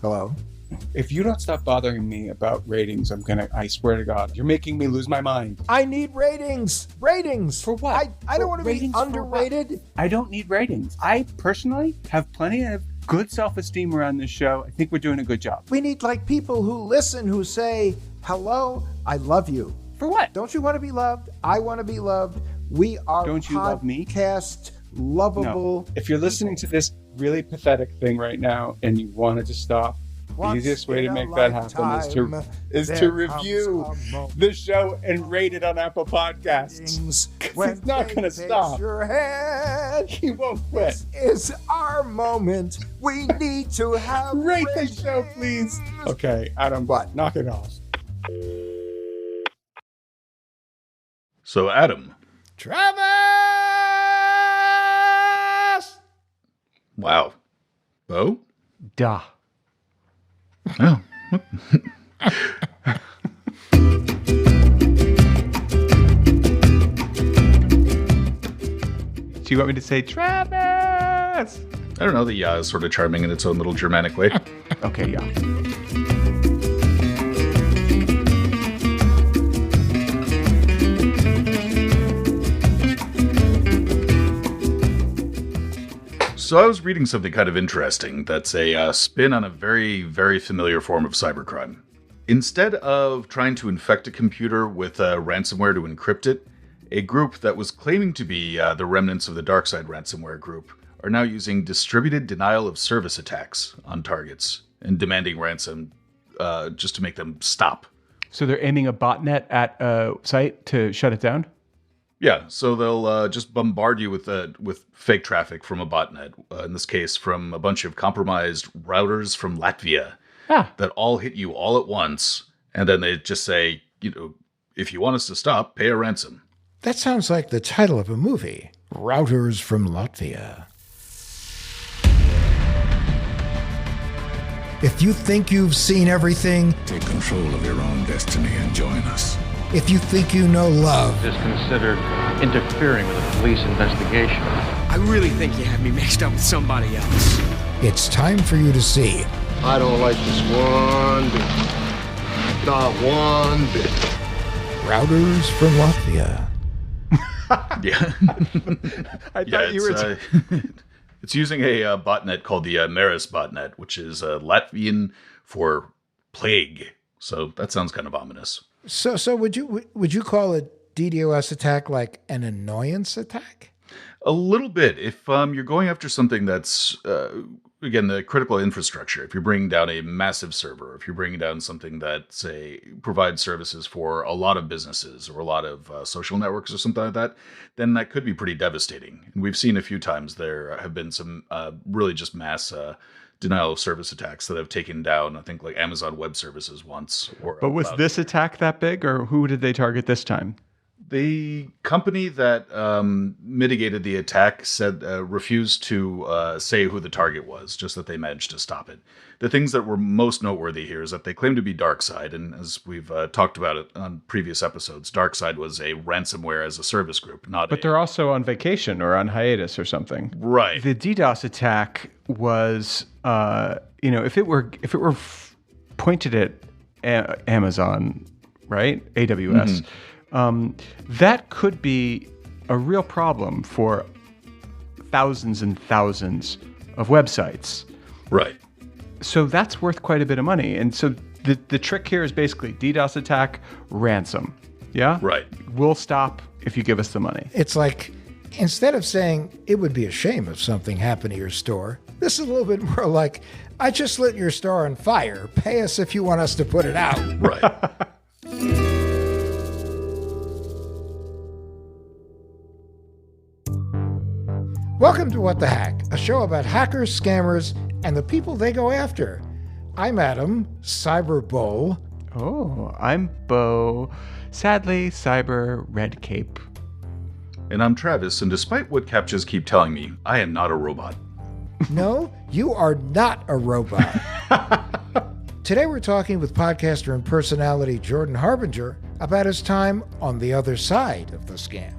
Hello? If you don't stop bothering me about ratings, I swear to God, you're making me lose my mind. I need ratings. Ratings. For what? I don't want to be underrated. I don't need ratings. I personally have plenty of good self-esteem around this show. I think we're doing a good job. We need people who listen, who say, hello, I love you. For what? Don't you want to be loved? I want to be loved. We are Don't you love me? Podcast lovable. No. If you're listening to this really pathetic thing right now and you want to just stop, the easiest way to make that happen is to review the show and rate it on Apple Podcasts. He's not going to stop. Your head. He won't quit. This is our moment. We need to have rate the show, please. Okay, Adam, what? Knock it off. So, Adam. Travis! Wow. Bo? Duh. Oh. Do you want me to say Travis? I don't know. The yeah is sort of charming in its own little Germanic way. Okay, yeah. So I was reading something kind of interesting that's a spin on a very, very familiar form of cybercrime. Instead of trying to infect a computer with ransomware to encrypt it, a group that was claiming to be the remnants of the DarkSide ransomware group are now using distributed denial of service attacks on targets and demanding ransom just to make them stop. So they're aiming a botnet at a site to shut it down? Yeah, so they'll just bombard you with fake traffic from a botnet. In this case, from a bunch of compromised routers from Latvia that all hit you all at once, and then they just say, if you want us to stop, pay a ransom. That sounds like the title of a movie. Routers from Latvia. If you think you've seen everything, take control of your own destiny and join us. If you think you know love, is considered interfering with a police investigation. I really think you have me mixed up with somebody else. It's time for you to see. I don't like this one bit. Not one bit. Routers from Latvia. Yeah. I thought you were... It's using a botnet called the Maris botnet, which is Latvian for plague. So that sounds kind of ominous. So would you call a DDoS attack like an annoyance attack? A little bit. If you're going after something that's, again, the critical infrastructure, if you're bringing down a massive server, if you're bringing down something that, say, provides services for a lot of businesses or a lot of social networks or something like that, then that could be pretty devastating. And we've seen a few times there have been some really just mass denial of service attacks that have taken down, I think, like Amazon Web Services once. But was this attack that big, or who did they target this time? The company that mitigated the attack said refused to say who the target was, just that they managed to stop it. The things that were most noteworthy here is that they claim to be DarkSide, and as we've talked about it on previous episodes, DarkSide was a ransomware as a service group, But they're also on vacation or on hiatus or something. Right. The DDoS attack was, if it were pointed at Amazon, right, AWS. That could be a real problem for thousands and thousands of websites. Right. So that's worth quite a bit of money. And so the trick here is basically DDoS attack, ransom. Yeah? Right. We'll stop if you give us the money. It's like, instead of saying, it would be a shame if something happened to your store, this is a little bit more like, I just lit your store on fire. Pay us if you want us to put it out. Right. Welcome to What the Hack, a show about hackers, scammers, and the people they go after. I'm Adam, Cyber Bull. Oh, I'm Bo. Sadly, Cyber Red Cape. And I'm Travis, and despite what CAPTCHAs keep telling me, I am not a robot. No, you are not a robot. Today we're talking with podcaster and personality Jordan Harbinger about his time on the other side of the scam.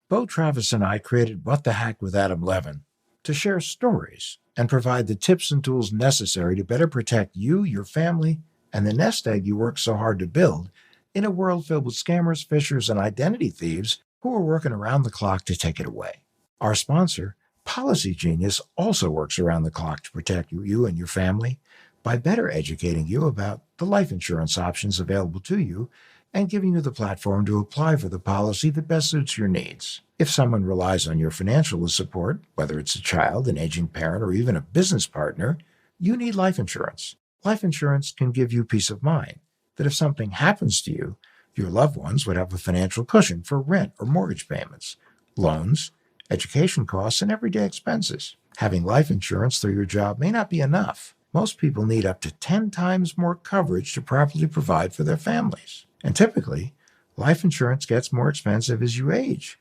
Bo Travis and I created What the Hack with Adam Levin to share stories and provide the tips and tools necessary to better protect you, your family, and the nest egg you work so hard to build in a world filled with scammers, fishers, and identity thieves who are working around the clock to take it away. Our sponsor, Policy Genius, also works around the clock to protect you and your family by better educating you about the life insurance options available to you and giving you the platform to apply for the policy that best suits your needs. If someone relies on your financial support, whether it's a child, an aging parent, or even a business partner, you need life insurance. Life insurance can give you peace of mind that if something happens to you, your loved ones would have a financial cushion for rent or mortgage payments, loans, education costs, and everyday expenses. Having life insurance through your job may not be enough. Most people need up to 10 times more coverage to properly provide for their families. And typically, life insurance gets more expensive as you age.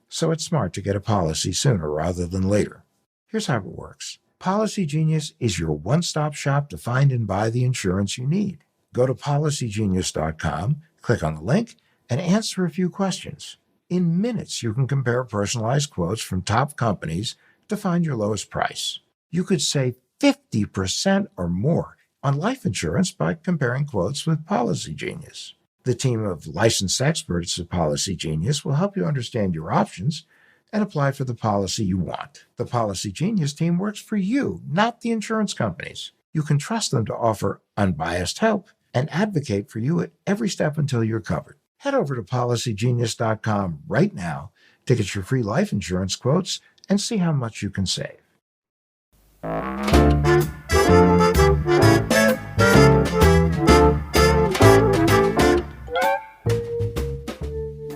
So it's smart to get a policy sooner rather than later. Here's how it works. Policy Genius is your one-stop shop to find and buy the insurance you need. Go to policygenius.com, click on the link, and answer a few questions. In minutes, you can compare personalized quotes from top companies to find your lowest price. You could save 50% or more on life insurance by comparing quotes with Policy Genius. The team of licensed experts at Policy Genius will help you understand your options and apply for the policy you want. The Policy Genius team works for you, not the insurance companies. You can trust them to offer unbiased help and advocate for you at every step until you're covered. Head over to policygenius.com right now to get your free life insurance quotes and see how much you can save.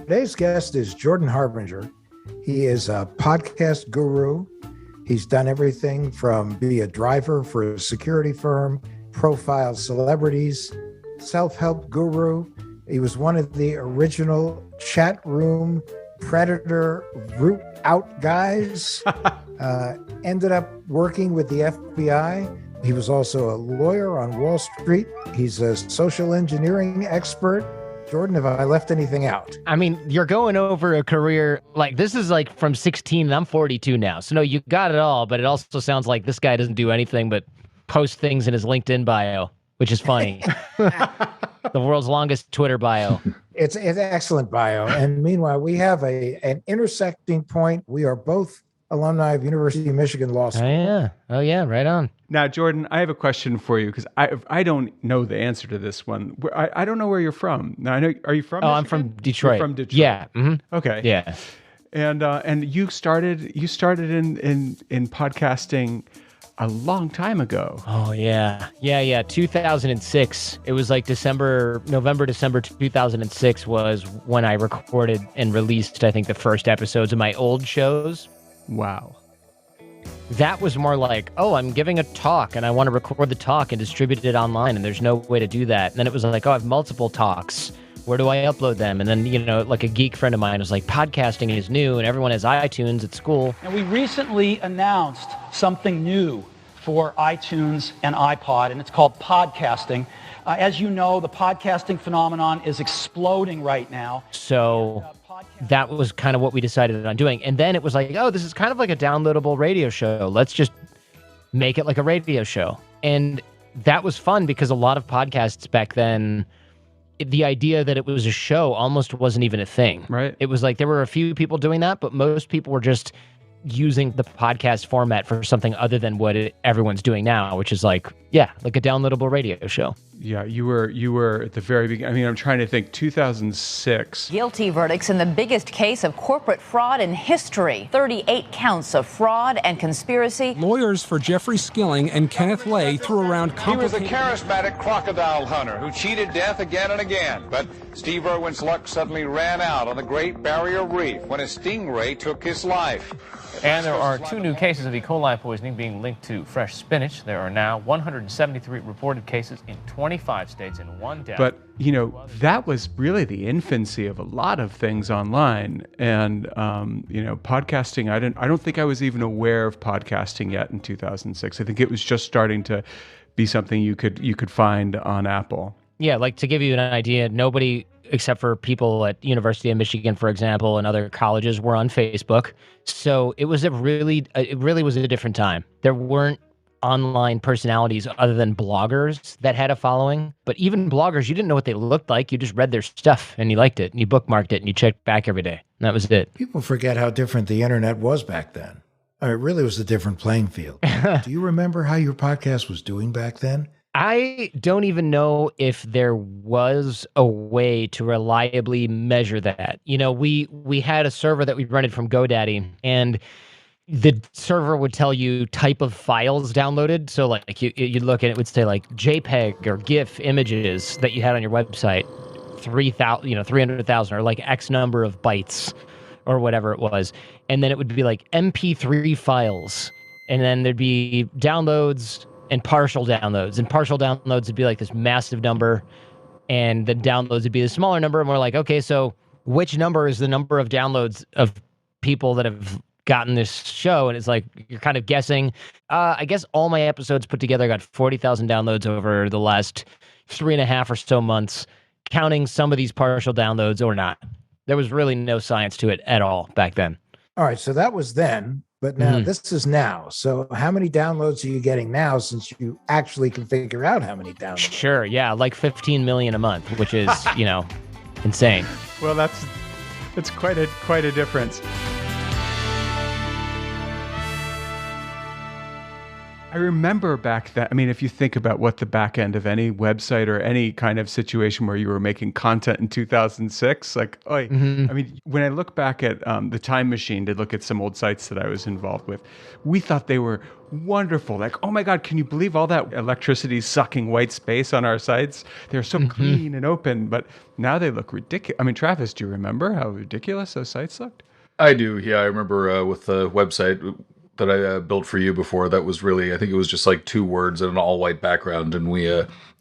Today's guest is Jordan Harbinger. He is a podcast guru. He's done everything from be a driver for a security firm, profile celebrities, self-help guru. He was one of the original chat room predator root out guys. Ended up working with the FBI. He was also a lawyer on Wall Street. He's a social engineering expert. Jordan, have I left anything out? I mean, you're going over a career, like, this is like from 16, and I'm 42 now. So no, you got it all, but it also sounds like this guy doesn't do anything but post things in his LinkedIn bio, which is funny. The world's longest Twitter bio. It's an excellent bio. And meanwhile, we have an intersecting point. We are both alumni of University of Michigan Law School. Oh yeah, right on. Now, Jordan, I have a question for you because I don't know the answer to this one. I don't know where you're from. Now, I know. Are you from? Oh, Michigan? I'm from Detroit. You're from Detroit. Yeah. Mm-hmm. Okay. Yeah. And you started in podcasting a long time ago. Oh yeah. 2006. It was like November, December 2006 was when I recorded and released, I think, the first episodes of my old shows. Wow. That was more like, oh, I'm giving a talk and I want to record the talk and distribute it online, and there's no way to do that. And then it was like, oh, I have multiple talks. Where do I upload them? And then, like a geek friend of mine was like, podcasting is new and everyone has iTunes at school. And we recently announced something new for iTunes and iPod, and it's called podcasting. As you know, the podcasting phenomenon is exploding right now. So that was kind of what we decided on doing. And then it was like, oh, this is kind of like a downloadable radio show. Let's just make it like a radio show. And that was fun because a lot of podcasts back then, the idea that it was a show almost wasn't even a thing. Right. It was like there were a few people doing that, but most people were just using the podcast format for something other than what everyone's doing now, which is like a downloadable radio show. Yeah, you were at the very beginning. I mean, I'm trying to think, 2006. Guilty verdicts in the biggest case of corporate fraud in history. 38 counts of fraud and conspiracy. Lawyers for Jeffrey Skilling and Kenneth Lay threw around complicated... He was a charismatic crocodile hunter who cheated death again and again. But Steve Irwin's luck suddenly ran out on the Great Barrier Reef when a stingray took his life. And there are 2 new cases of E. coli poisoning being linked to fresh spinach. There are now 173 reported cases in 25 states and 1 death. But, that was really the infancy of a lot of things online. And, podcasting, I don't think I was even aware of podcasting yet in 2006. I think it was just starting to be something you could find on Apple. Yeah, like to give you an idea, nobody except for people at University of Michigan, for example, and other colleges were on Facebook. So it really was a different time. There weren't online personalities other than bloggers that had a following. But even bloggers, you didn't know what they looked like. You just read their stuff and you liked it and you bookmarked it and you checked back every day. And that was it. People forget how different the internet was back then. I mean, it really was a different playing field. Do you remember how your podcast was doing back then? I don't even know if there was a way to reliably measure that. You know, we had a server that we rented from GoDaddy, and the server would tell you type of files downloaded. So like you'd look and it would say like JPEG or GIF images that you had on your website, 300,000 or like X number of bytes or whatever it was. And then it would be like MP3 files. And then there'd be downloads and partial downloads. And partial downloads would be like this massive number. And the downloads would be the smaller number. And we're like, okay, so which number is the number of downloads of people that have gotten this show? And it's like, you're kind of guessing. I guess all my episodes put together got 40,000 downloads over the last 3.5 or so months, counting some of these partial downloads or not. There was really no science to it at all back then. All right, so that was then, but now this is now. So how many downloads are you getting now since you actually can figure out how many downloads? Sure, yeah, like 15 million a month, which is, insane. Well, that's quite a difference. I remember back then, I mean, if you think about what the back end of any website or any kind of situation where you were making content in 2006, like, I mean, when I look back at the Time Machine to look at some old sites that I was involved with, we thought they were wonderful. Like, oh my God, can you believe all that electricity sucking white space on our sites? They're so clean and open, but now they look ridiculous. I mean, Travis, do you remember how ridiculous those sites looked? I do. Yeah, I remember with the website that I built for you before, that was really, I think it was just like 2 words and an all white background, and we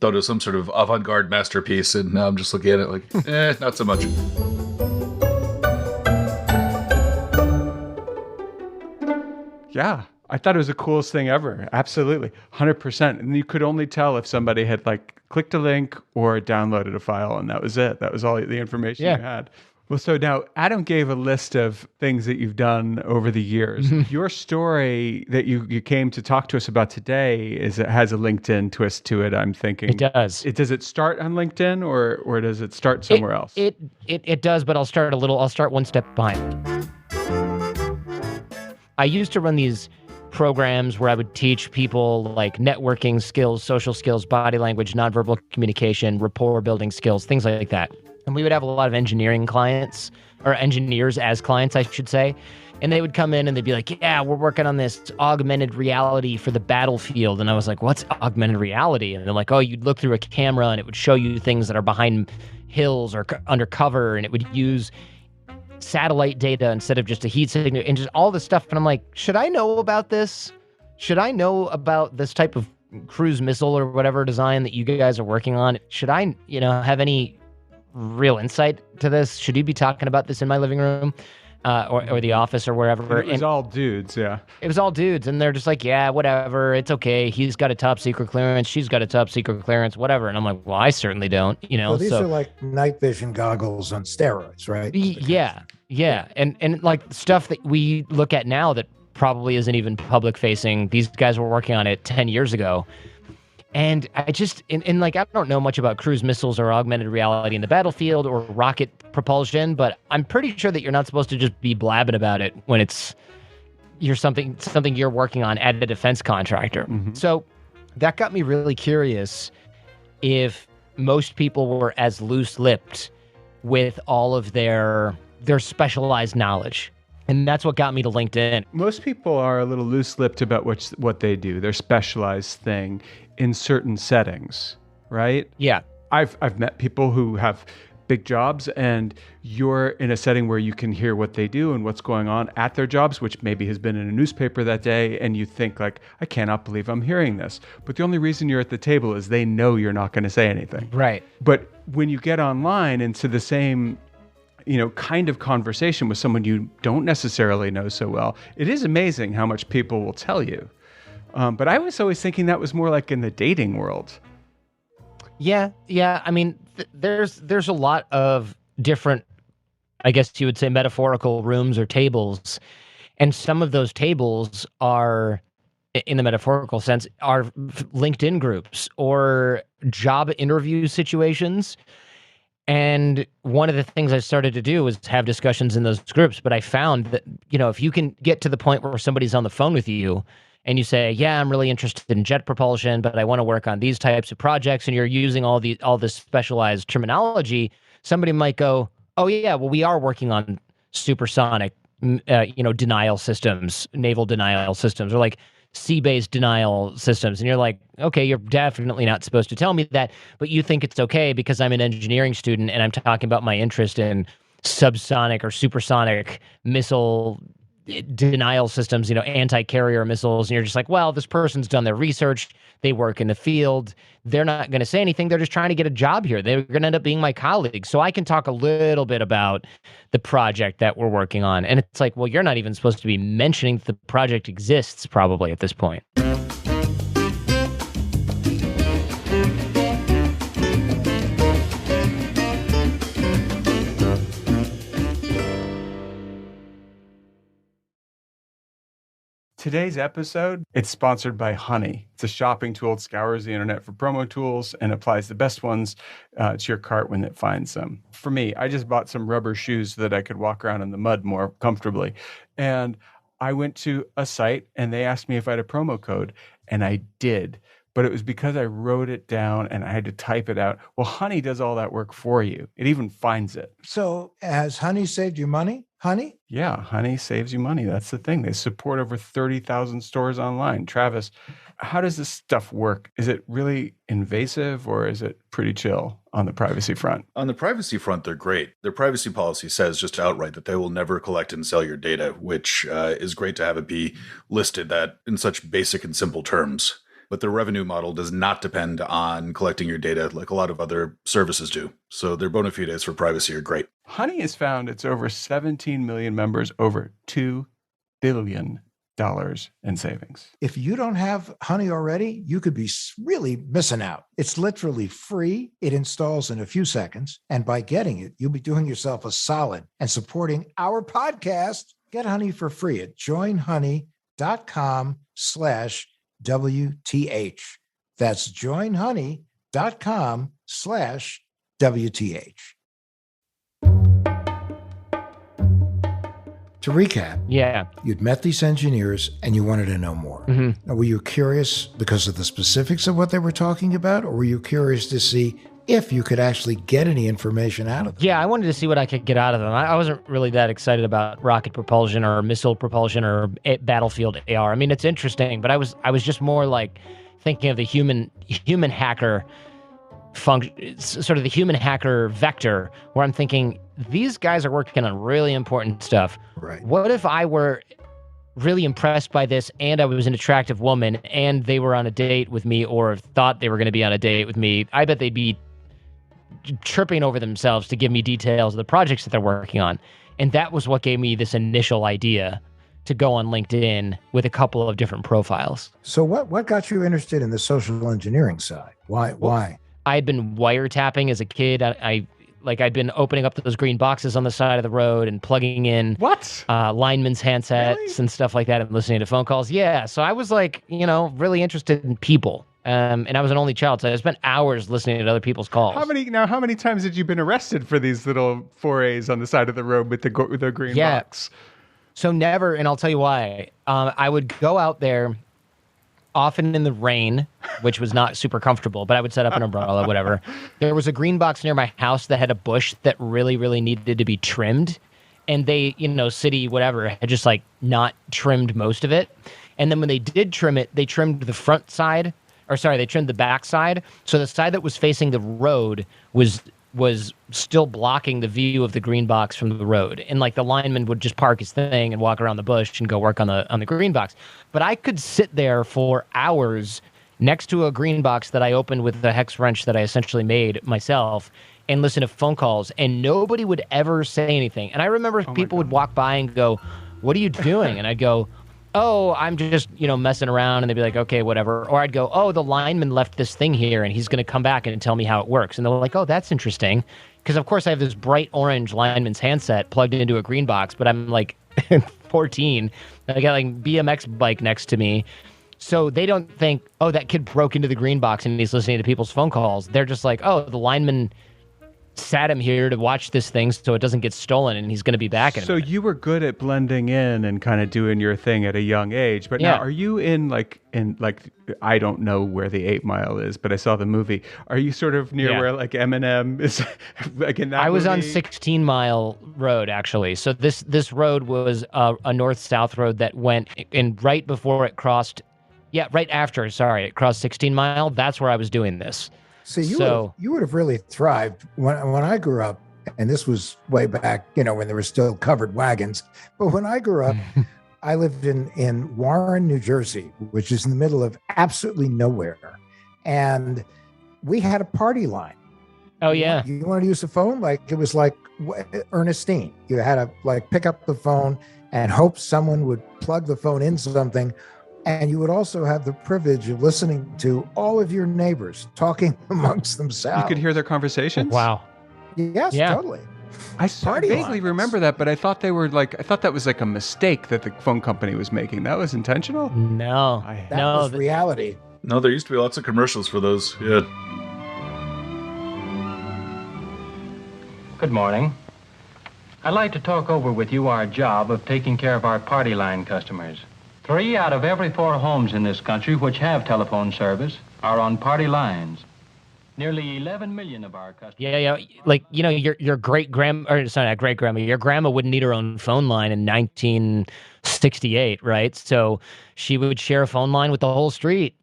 thought it was some sort of avant-garde masterpiece, and now I'm just looking at it like, not so much. Yeah, I thought it was the coolest thing ever. Absolutely, 100%. And you could only tell if somebody had like clicked a link or downloaded a file, and that was it. That was all the information you had. Well, so now Adam gave a list of things that you've done over the years. Your story that you came to talk to us about today has a LinkedIn twist to it, I'm thinking. It does. Does it start on LinkedIn or does it start somewhere else? It does, but I'll start one step behind. I used to run these programs where I would teach people like networking skills, social skills, body language, nonverbal communication, rapport building skills, things like that. And we would have a lot of engineering clients, or engineers as clients, I should say. And they would come in and they'd be like, yeah, we're working on this augmented reality for the battlefield. And I was like, what's augmented reality? And they're like, oh, you'd look through a camera and it would show you things that are behind hills or under cover. And it would use satellite data instead of just a heat signal and just all this stuff. And I'm like, should I know about this? Should I know about this type of cruise missile or whatever design that you guys are working on? Should I, have any real insight to this? Should you be talking about this in my living room or the office or wherever? It was all dudes, yeah. It was all dudes, and they're just like, yeah, whatever, it's okay. He's got a top secret clearance. She's got a top secret clearance, whatever. And I'm like, well, I certainly don't, Well, these are like night vision goggles on steroids, right? Yeah. And like stuff that we look at now that probably isn't even public facing. These guys were working on it 10 years ago. And I just, I don't know much about cruise missiles or augmented reality in the battlefield or rocket propulsion, but I'm pretty sure that you're not supposed to just be blabbing about it when you're something you're working on at a defense contractor. So that got me really curious if most people were as loose-lipped with all of their specialized knowledge. And that's what got me to LinkedIn. Most people are a little loose-lipped about what they do, their specialized thing in certain settings, right? Yeah. I've met people who have big jobs and you're in a setting where you can hear what they do and what's going on at their jobs, which maybe has been in a newspaper that day, and you think like, I cannot believe I'm hearing this. But the only reason you're at the table is they know you're not going to say anything. Right. But when you get online into the same kind of conversation with someone you don't necessarily know so well, it is amazing how much people will tell you. But I was always thinking that was more like in the dating world. Yeah. I mean, there's a lot of different, I guess you would say, metaphorical rooms or tables, and some of those tables are, in the metaphorical sense, are LinkedIn groups or job interview situations. And one of the things I started to do was have discussions in those groups. But I found that, if you can get to the point where somebody's on the phone with you and you say, yeah, I'm really interested in jet propulsion, but I want to work on these types of projects, and you're using all this specialized terminology, somebody might go, oh yeah, well, we are working on supersonic, denial systems, naval denial systems, or like sea-based denial systems. And you're like, okay, you're definitely not supposed to tell me that, but you think it's okay because I'm an engineering student and I'm talking about my interest in subsonic or supersonic missile denial systems, anti-carrier missiles. And you're just like, well, this person's done their research. They work in the field. They're not going to say anything. They're just trying to get a job here. They're going to end up being my colleagues. So I can talk a little bit about the project that we're working on. And it's like, well, you're not even supposed to be mentioning the project exists probably at this point. Today's episode, it's sponsored by Honey. It's a shopping tool that scours the internet for promo tools and applies the best ones to your cart when it finds them. For me, I just bought some rubber shoes so that I could walk around in the mud more comfortably. And I went to a site and they asked me if I had a promo code, and I did. But it was because I wrote it down and I had to type it out. Well, Honey does all that work for you. It even finds it. So has Honey saved you money? Honey? Yeah, Honey saves you money. That's the thing. They support over 30,000 stores online. Travis, how does this stuff work? Is it really invasive or is it pretty chill on the privacy front? On the privacy front, they're great. Their privacy policy says just outright that they will never collect and sell your data, which is great to have it be listed that in such basic and simple terms. But their revenue model does not depend on collecting your data like a lot of other services do. So their bona fides for privacy are great. Honey has found its over 17 million members, over $2 billion in savings. If you don't have Honey already, you could be really missing out. It's literally free. It installs in a few seconds. And by getting it, you'll be doing yourself a solid and supporting our podcast. Get Honey for free at joinhoney.com/WTH. That's joinhoney.com/WTH. To recap, you'd met these engineers and you wanted to know more. Mm-hmm. Now, were you curious because of the specifics of what they were talking about, or were you curious to see if you could actually get any information out of them? Yeah, I wanted to see what I could get out of them. I wasn't really that excited about rocket propulsion or missile propulsion or battlefield AR. I mean, it's interesting, but I was just more like thinking of the human hacker function, sort of the human hacker vector, where I'm thinking these guys are working on really important stuff. Right. What if I were really impressed by this and I was an attractive woman and they were on a date with me or thought they were going to be on a date with me? I bet they'd be tripping over themselves to give me details of the projects that they're working on. And that was what gave me this initial idea to go on LinkedIn with a couple of different profiles. So what got you interested in the social engineering side? Why? I'd been wiretapping as a kid. I'd been opening up those green boxes on the side of the road and plugging in linemen's handsets and stuff like that and listening to phone calls. Yeah. So I was like, really interested in people. And I was an only child, so I spent hours listening to other people's calls. How many times had you been arrested for these little forays on the side of the road with the green box? So never, and I'll tell you why. I would go out there often in the rain, which was not super comfortable, but I would set up an umbrella, whatever. There was a green box near my house that had a bush that really, really needed to be trimmed. And they, city, whatever, had just like not trimmed most of it. And then when they did trim it, they trimmed the front side, they trimmed the back side. So the side that was facing the road was still blocking the view of the green box from the road. And like the lineman would just park his thing and walk around the bush and go work on the green box. But I could sit there for hours next to a green box that I opened with the hex wrench that I essentially made myself and listen to phone calls, and nobody would ever say anything. And I remember people would walk by and go, "What are you doing?" And I'd go, oh, I'm just, messing around, and they'd be like, okay, whatever. Or I'd go, oh, the lineman left this thing here and he's going to come back and tell me how it works. And they're like, oh, that's interesting. Because of course I have this bright orange lineman's handset plugged into a green box, but I'm like 14 and I got like BMX bike next to me. So they don't think, oh, that kid broke into the green box and he's listening to people's phone calls. They're just like, oh, the lineman sat him here to watch this thing so it doesn't get stolen, and he's going to be back in a minute. You were good at blending in and kind of doing your thing at a young age. But now, are you in I don't know where the 8 Mile is, but I saw the movie. Are you sort of near where like Eminem is? Like in that I was movie? on 16 Mile Road, actually. So this road was a north-south road that went in right before it crossed. Yeah, right after. Sorry, it crossed 16 Mile. That's where I was doing this. See, you would have really thrived when I grew up, and this was way back, when there were still covered wagons. But when I grew up, I lived in Warren, New Jersey, which is in the middle of absolutely nowhere. And we had a party line. Oh, yeah. You wanted to use the phone? It was like Ernestine. You had to pick up the phone and hope someone would plug the phone into something. And you would also have the privilege of listening to all of your neighbors talking amongst themselves. You could hear their conversations? Wow. Yes, totally. I vaguely remember that, but I thought that was like a mistake that the phone company was making. That was intentional? No. That was reality. No, there used to be lots of commercials for those. Yeah. Good morning. I'd like to talk over with you our job of taking care of our party line customers. 3 out of every 4 homes in this country which have telephone service are on party lines. Nearly 11 million of our customers. Yeah. Like, your great-grandma, or sorry, not great-grandma, your grandma wouldn't need her own phone line in 1968, right? So she would share a phone line with the whole street.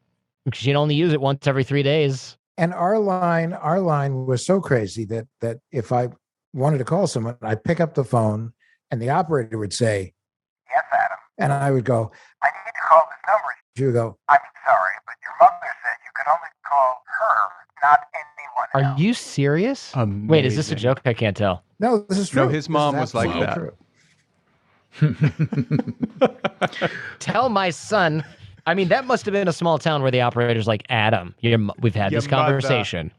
She'd only use it once every 3 days. And our line was so crazy that if I wanted to call someone, I'd pick up the phone and the operator would say, "Yes, Adam." And I would go, "I need to call this number." She would go, "I'm sorry, but your mother said you could only call her, not anyone else." Are you serious? Amazing. Wait, is this a joke? I can't tell. No, this is true. No, his mom was like that. Tell my son. I mean, that must have been a small town where the operator's like, "Adam, we've had this conversation."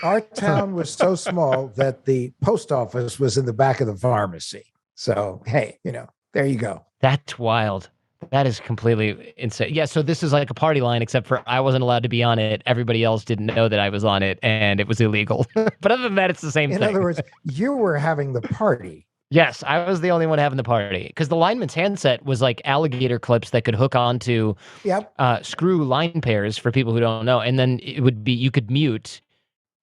Our town was so small that the post office was in the back of the pharmacy. So, hey, there you go. That's wild. That is completely insane. Yeah, so this is like a party line, except for I wasn't allowed to be on it. Everybody else didn't know that I was on it, and it was illegal. But other than that, it's the same thing. In other words, you were having the party. Yes, I was the only one having the party. Because the lineman's handset was like alligator clips that could hook onto screw line pairs for people who don't know. And then it would be, you could mute.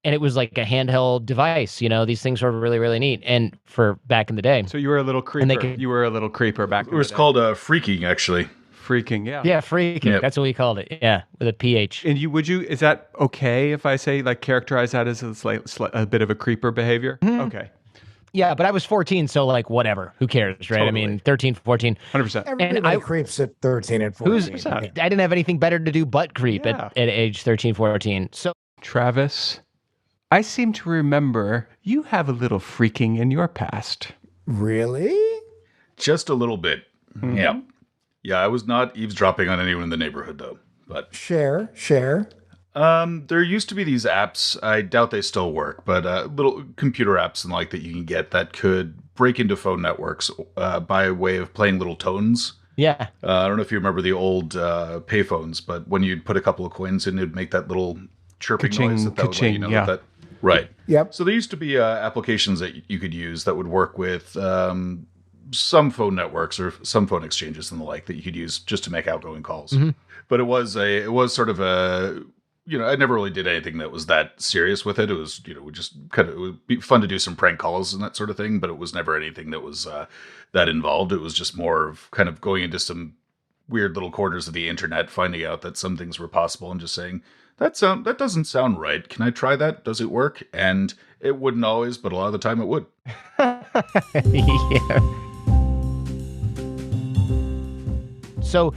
And it was like a handheld device. These things were really, really neat. And for back in the day. So you were a little creeper. You were a little creeper back in the day. It was called freaking, actually. Freaking, yeah. Yeah, freaking. Yep. That's what we called it. Yeah, with a PH. And is that okay if I say, characterize that as a bit of a creeper behavior? Mm-hmm. Okay. Yeah, but I was 14, so whatever. Who cares, right? Totally. I mean, 13, 14. 100%. Everybody creeps at 13 and 14. I didn't have anything better to do but creep at age 13, 14. So, Travis, I seem to remember you have a little freaking in your past. Really? Just a little bit. Mm-hmm. Yeah. Yeah, I was not eavesdropping on anyone in the neighborhood, though. But Share. There used to be these apps, I doubt they still work, but little computer apps and that you can get that could break into phone networks by way of playing little tones. Yeah. I don't know if you remember the old payphones, but when you'd put a couple of coins in, it'd make that little chirping noise. That would let you know that. Right. Yep. So there used to be applications that you could use that would work with some phone networks or some phone exchanges and the like that you could use just to make outgoing calls. Mm-hmm. But it was sort of a... I never really did anything that was that serious with it. It was, just it would be fun to do some prank calls and that sort of thing, but it was never anything that was that involved. It was just more of kind of going into some weird little corners of the internet, finding out that some things were possible and just saying, that doesn't sound right. Can I try that? Does it work? And it wouldn't always, but a lot of the time it would. Yeah. So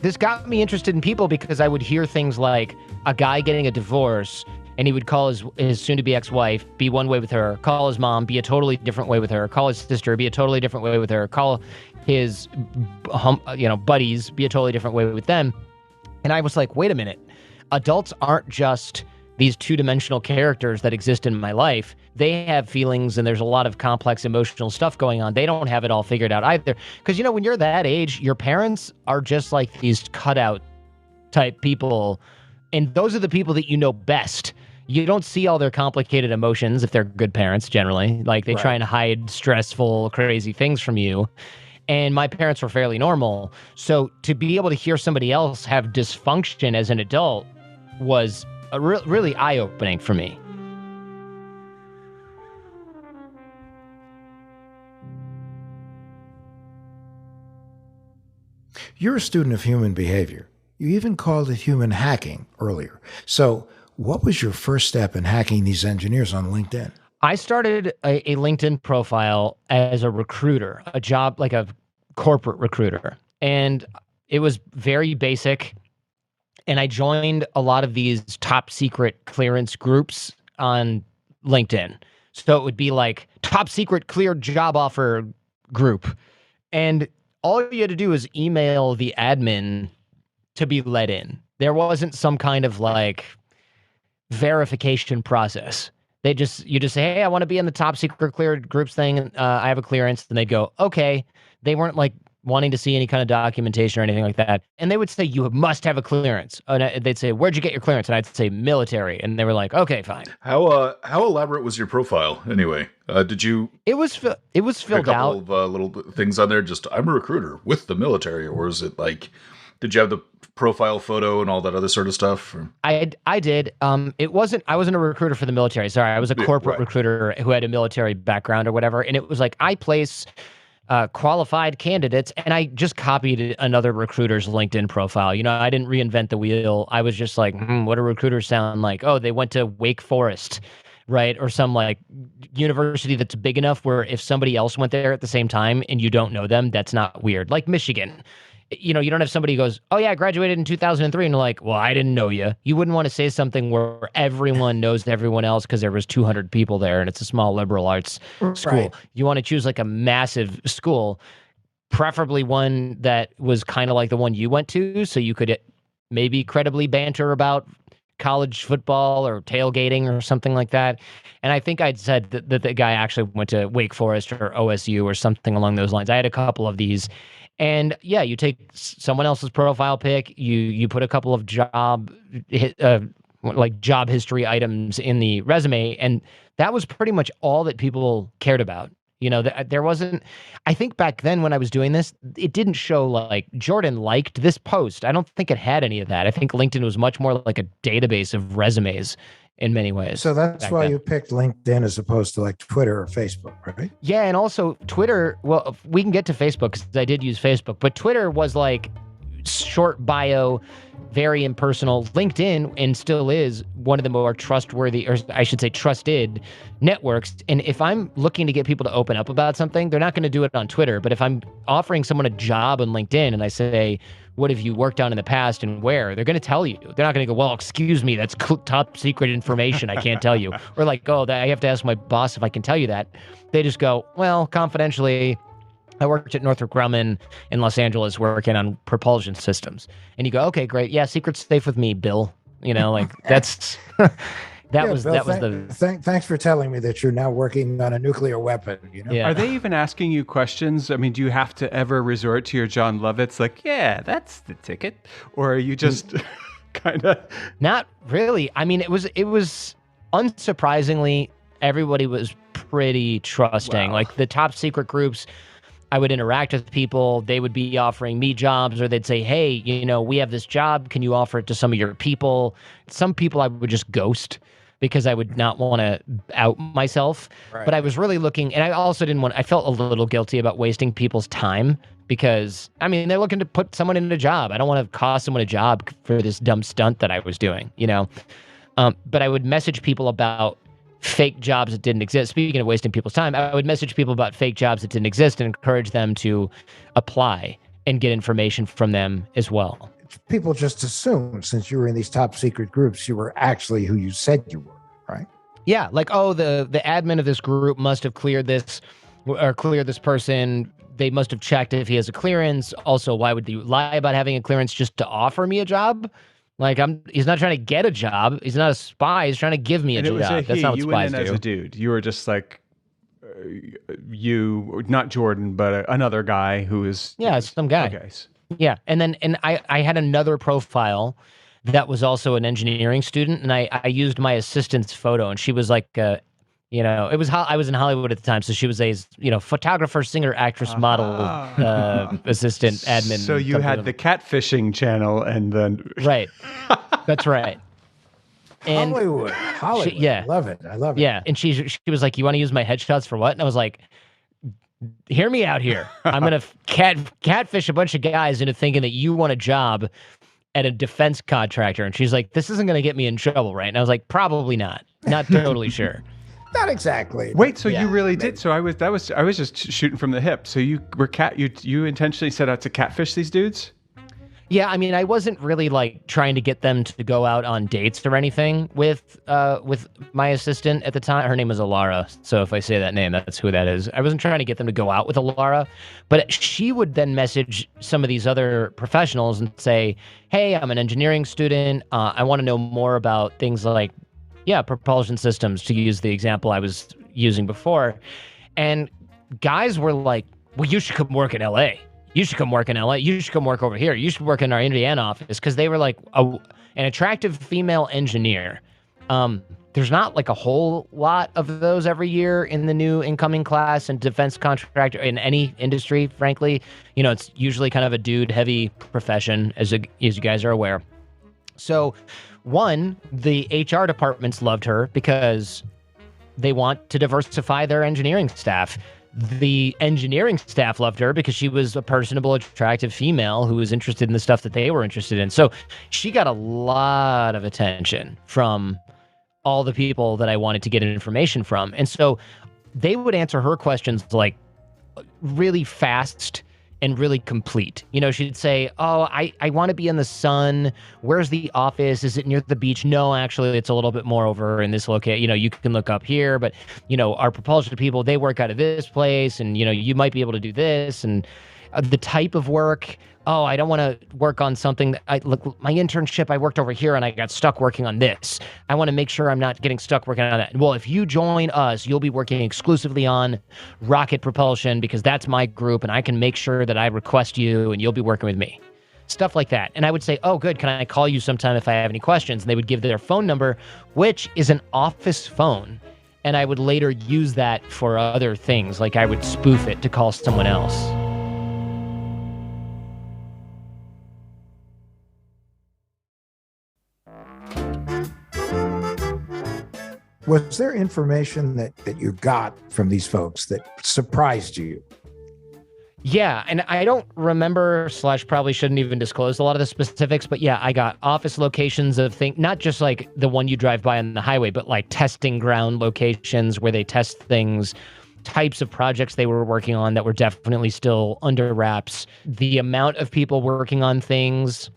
this got me interested in people because I would hear things like a guy getting a divorce and he would call his soon-to-be ex-wife, be one way with her, call his mom, be a totally different way with her, call his sister, be a totally different way with her, call his buddies, be a totally different way with them. And I was like, wait a minute. Adults aren't just these two-dimensional characters that exist in my life. They have feelings, and there's a lot of complex emotional stuff going on. They don't have it all figured out either. Because, when you're that age, your parents are just like these cutout type people, and those are the people that you know best. You don't see all their complicated emotions if they're good parents, generally. Like, they try and hide stressful, crazy things from you. And my parents were fairly normal. So to be able to hear somebody else have dysfunction as an adult was really eye-opening for me. You're a student of human behavior. You even called it human hacking earlier. So what was your first step in hacking these engineers on LinkedIn? I started a LinkedIn profile as a recruiter, a job like a corporate recruiter. And it was very basic. And I joined a lot of these top secret clearance groups on LinkedIn. So it would be like top secret cleared job offer group. And all you had to do is email the admin to be let in. There wasn't some kind of like verification process. You just say, hey, I want to be in the top secret cleared groups thing. I have a clearance. And they'd go, okay. They weren't like wanting to see any kind of documentation or anything like that. And they would say, you must have a clearance. And they'd say, where'd you get your clearance? And I'd say military. And they were like, okay, fine. How elaborate was your profile anyway? Did you? It was filled out. A couple of little things on there. Just I'm a recruiter with the military, or is it like? Did you have the profile photo and all that other sort of stuff? Or? I did. I wasn't a recruiter for the military. Sorry, I was a corporate recruiter who had a military background or whatever. And it was like I place qualified candidates, and I just copied another recruiter's LinkedIn profile. I didn't reinvent the wheel. I was just like, what do recruiters sound like? Oh, they went to Wake Forest, right? Or some like university that's big enough where if somebody else went there at the same time and you don't know them, that's not weird. Like Michigan. You don't have somebody who goes, oh yeah, I graduated in 2003. And they're like, well, I didn't know you. You wouldn't want to say something where everyone knows everyone else because there was 200 people there and it's a small liberal arts school. Right. You want to choose like a massive school, preferably one that was kind of like the one you went to. So you could maybe credibly banter about college football or tailgating or something like that. And I think I'd said that the guy actually went to Wake Forest or OSU or something along those lines. I had a couple of these. And yeah, you take someone else's profile pic, you put a couple of job history items in the resume, and that was pretty much all that people cared about. There wasn't, I think back then when I was doing this, it didn't show like Jordan liked this post. I don't think it had any of that. I think LinkedIn was much more like a database of resumes in many ways. So that's why you picked LinkedIn as opposed to like Twitter or Facebook, right? Yeah, and also Twitter, well, we can get to Facebook because I did use Facebook, but Twitter was like short bio, very impersonal. LinkedIn, and still is, one of the more trustworthy, or I should say trusted networks. And if I'm looking to get people to open up about something, they're not going to do it on Twitter. But if I'm offering someone a job on LinkedIn and I say, what have you worked on in the past and where? They're going to tell you. They're not going to go, well, excuse me, that's top secret information. I can't tell you. Or like, oh, I have to ask my boss if I can tell you that. They just go, well, confidentially, I worked at Northrop Grumman in Los Angeles working on propulsion systems. And you go, okay, great. Yeah, secret's safe with me, Bill. That's... Thanks for telling me that you're now working on a nuclear weapon. Yeah. Are they even asking you questions? I mean, do you have to ever resort to your John Lovitz? Like, yeah, that's the ticket, or are you just kind of? Not really. I mean, it was unsurprisingly, everybody was pretty trusting. Wow. Like the top secret groups, I would interact with people. They would be offering me jobs, or they'd say, hey, we have this job. Can you offer it to some of your people? Some people I would just ghost because I would not want to out myself. Right. But I was really looking, and I also I felt a little guilty about wasting people's time because, I mean, they're looking to put someone in a job. I don't want to cost someone a job for this dumb stunt that I was doing, But I would message people about fake jobs that didn't exist. Speaking of wasting people's time, I would message people about fake jobs that didn't exist and encourage them to apply and get information from them as well. people just assume, since you were in these top secret groups, you were actually who you said you were, right? Yeah, like, oh, the admin of this group must have cleared this person. They must have checked if he has a clearance. Also, why would you lie about having a clearance just to offer me a job? Like, he's not trying to get a job. He's not a spy. He's trying to give me a job. That's not what you spies went in do. as a dude. You were just like, not Jordan, but another guy who is... Yeah, some guy. Okay. Yeah, and I had another profile that was also an engineering student, and I used my assistant's photo, and she was like, I was in Hollywood at the time, so she was a photographer, singer, actress, model, assistant, admin. So you had the catfishing channel, and then right, that's right. And Hollywood. Yeah, I love it. Yeah, and she was like, "You want to use my headshots for what?" And I was like, "Hear me out here. I'm gonna catfish a bunch of guys into thinking that you want a job at a defense contractor." And she's like, "This isn't gonna get me in trouble, right?" And I was like, "Probably not. Not totally sure." Not exactly. Wait, so you really did? So I was just shooting from the hip. So you were you intentionally set out to catfish these dudes? Yeah, I mean, I wasn't really like trying to get them to go out on dates or anything with my assistant at the time. Her name was Alara, so if I say that name, that's who that is. I wasn't trying to get them to go out with Alara, but she would then message some of these other professionals and say, "Hey, I'm an engineering student. I want to know more about things like, propulsion systems," to use the example I was using before. And guys were like, "Well, you should come work in LA. You should come work in LA. You should come work over here. You should work in our Indiana office," because they were like an attractive female engineer. There's not like a whole lot of those every year in the new incoming class and defense contractor in any industry, frankly. It's usually kind of a dude-heavy profession, as you guys are aware. So, one, the HR departments loved her because they want to diversify their engineering staff. The engineering staff loved her because she was a personable, attractive female who was interested in the stuff that they were interested in. So she got a lot of attention from all the people that I wanted to get information from. And so they would answer her questions like really fast and really complete. She'd say, "Oh, I want to be in the sun. Where's the office? Is it near the beach?" "No, actually, it's a little bit more over in this location. You can look up here, but, our propulsion people, they work out of this place, and, you might be able to do this." And the type of work, "Oh, I don't want to work on something that my internship, I worked over here and I got stuck working on this. I want to make sure I'm not getting stuck working on that. Well, if you join us, you'll be working exclusively on rocket propulsion because that's my group and I can make sure that I request you and you'll be working with me." Stuff like that. And I would say, "Oh, good. Can I call you sometime if I have any questions?" And they would give their phone number, which is an office phone. And I would later use that for other things. Like I would spoof it to call someone else. Was there information that you got from these folks that surprised you? Yeah, and I don't remember / probably shouldn't even disclose a lot of the specifics, but yeah, I got office locations of things, not just like the one you drive by on the highway, but like testing ground locations where they test things, types of projects they were working on that were definitely still under wraps, the amount of people working on things,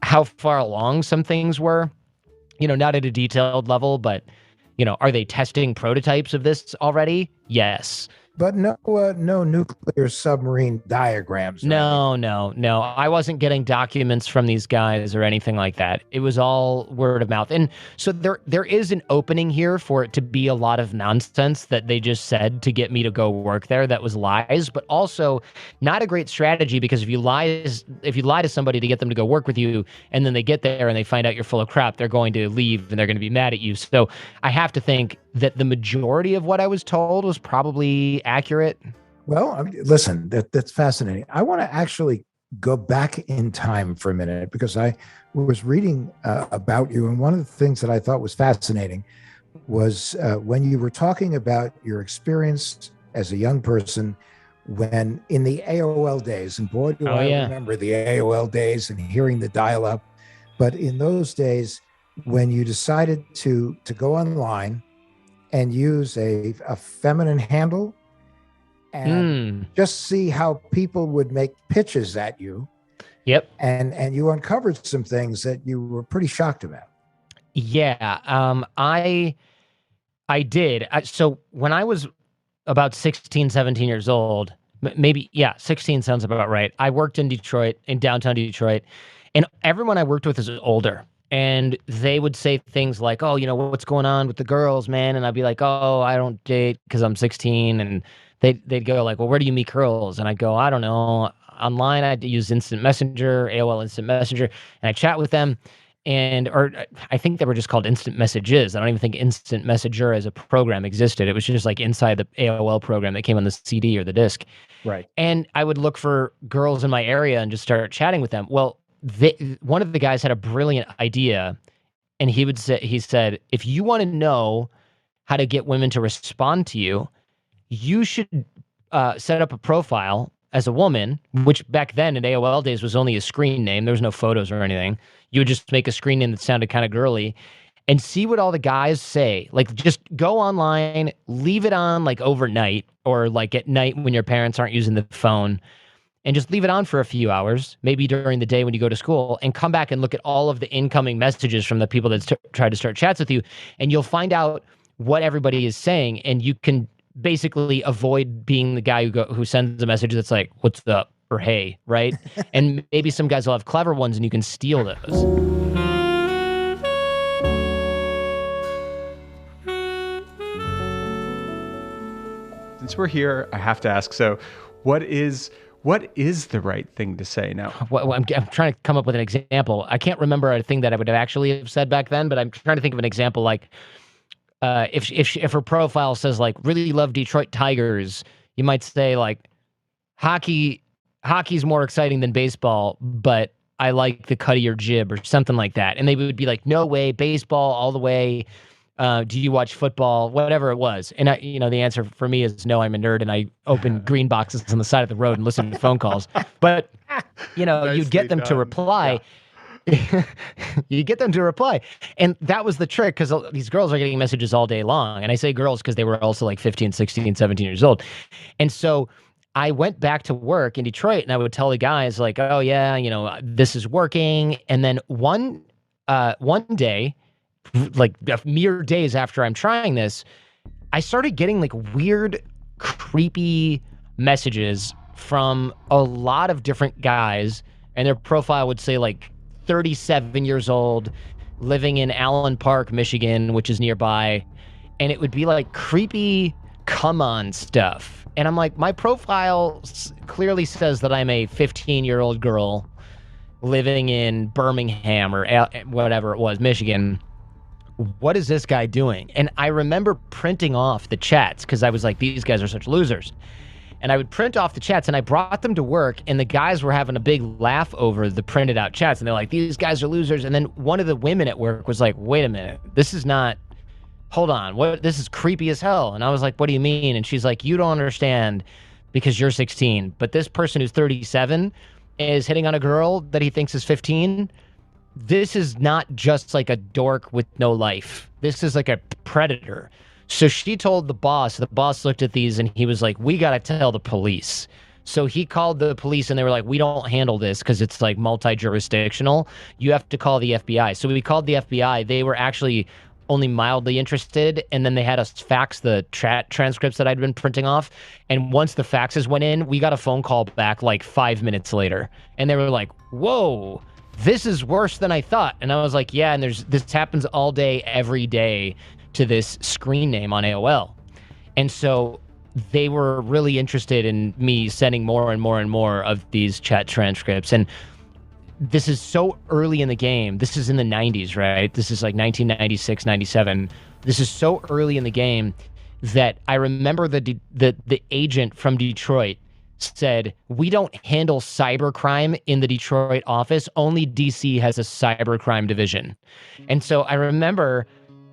how far along some things were, not at a detailed level, but are they testing prototypes of this already? Yes. But no nuclear submarine diagrams. No. I wasn't getting documents from these guys or anything like that. It was all word of mouth. And so there is an opening here for it to be a lot of nonsense that they just said to get me to go work there. That was lies, but also not a great strategy, because if you lie to somebody to get them to go work with you and then they get there and they find out you're full of crap, they're going to leave and they're going to be mad at you. So I have to think that the majority of what I was told was probably accurate. Well, listen, that's fascinating. I want to actually go back in time for a minute, because I was reading about you, and one of the things that I thought was fascinating was when you were talking about your experience as a young person when in the AOL days, and boy, do I remember the AOL days and hearing the dial-up. But in those days, when you decided to go online and use a feminine handle and just see how people would make pitches at you. Yep. And you uncovered some things that you were pretty shocked about. Yeah. I did. So when I was about 16, 17 years old, maybe, 16 sounds about right. I worked in Detroit, in downtown Detroit, and everyone I worked with is older. And they would say things like, oh, what's going on with the girls, man? And I'd be like, oh, I don't date because I'm 16. And they'd go like, well, where do you meet girls? And I'd go, I don't know. Online, I'd use Instant Messenger, AOL Instant Messenger, and I chat with them. Or I think they were just called instant messages. I don't even think instant messenger as a program existed. It was just like inside the AOL program that came on the CD or the disc. Right. And I would look for girls in my area and just start chatting with them. Well, one of the guys had a brilliant idea, and he said, if you want to know how to get women to respond to you, you should set up a profile as a woman, which back then in AOL days was only a screen name. There was no photos or anything. You would just make a screen name that sounded kind of girly and see what all the guys say. Like, just go online, leave it on like overnight or like at night when your parents aren't using the phone, and just leave it on for a few hours, maybe during the day when you go to school, and come back and look at all of the incoming messages from the people that try to start chats with you. And you'll find out what everybody is saying, and you can basically avoid being the guy who sends a message that's like, what's up, or hey, right? And maybe some guys will have clever ones and you can steal those. Since we're here, I have to ask, so what is the right thing to say now? Well, I'm trying to come up with an example. I can't remember a thing that I would have actually said back then, but I'm trying to think of an example like, if her profile says like really love Detroit Tigers, you might say like hockey's more exciting than baseball, but I like the cut of your jib or something like that. And they would be like, no way, baseball all the way. Do you watch football? Whatever it was. And the answer for me is no, I'm a nerd and I open green boxes on the side of the road and listen to phone calls. But you'd get them to reply. Yeah. You get them to reply. And that was the trick, because these girls are getting messages all day long. And I say girls because they were also like 15, 16, 17 years old. And so I went back to work in Detroit and I would tell the guys like, oh yeah, this is working. And then one day, like mere days after I'm trying this, I started getting like weird, creepy messages from a lot of different guys. And their profile would say like 37 years old, living in Allen Park, Michigan, which is nearby. And it would be like creepy come on stuff. And I'm like, my profile clearly says that I'm a 15-year-old girl living in Birmingham or whatever it was, Michigan. What is this guy doing? And I remember printing off the chats because I was like, these guys are such losers. And I would print off the chats and I brought them to work and the guys were having a big laugh over the printed out chats. And they're like, these guys are losers. And then one of the women at work was like, wait a minute, hold on, this is creepy as hell. And I was like, what do you mean? And she's like, you don't understand because you're 16. But this person who's 37 is hitting on a girl that he thinks is 15. This is not just like a dork with no life. This is like a predator. So she told the boss looked at these and he was like, we got to tell the police. So he called the police and they were like, we don't handle this because it's like multi-jurisdictional. You have to call the FBI. So we called the FBI. They were actually only mildly interested. And then they had us fax the transcripts that I'd been printing off. And once the faxes went in, we got a phone call back like 5 minutes later. And they were like, whoa, this is worse than I thought. And I was like, yeah, and this happens all day, every day to this screen name on AOL. And so they were really interested in me sending more and more and more of these chat transcripts. And this is so early in the game. This is in the 90s, right? This is like 1996, 97. This is so early in the game that I remember the agent from Detroit said, we don't handle cybercrime in the Detroit office. Only DC has a cybercrime division. And so I remember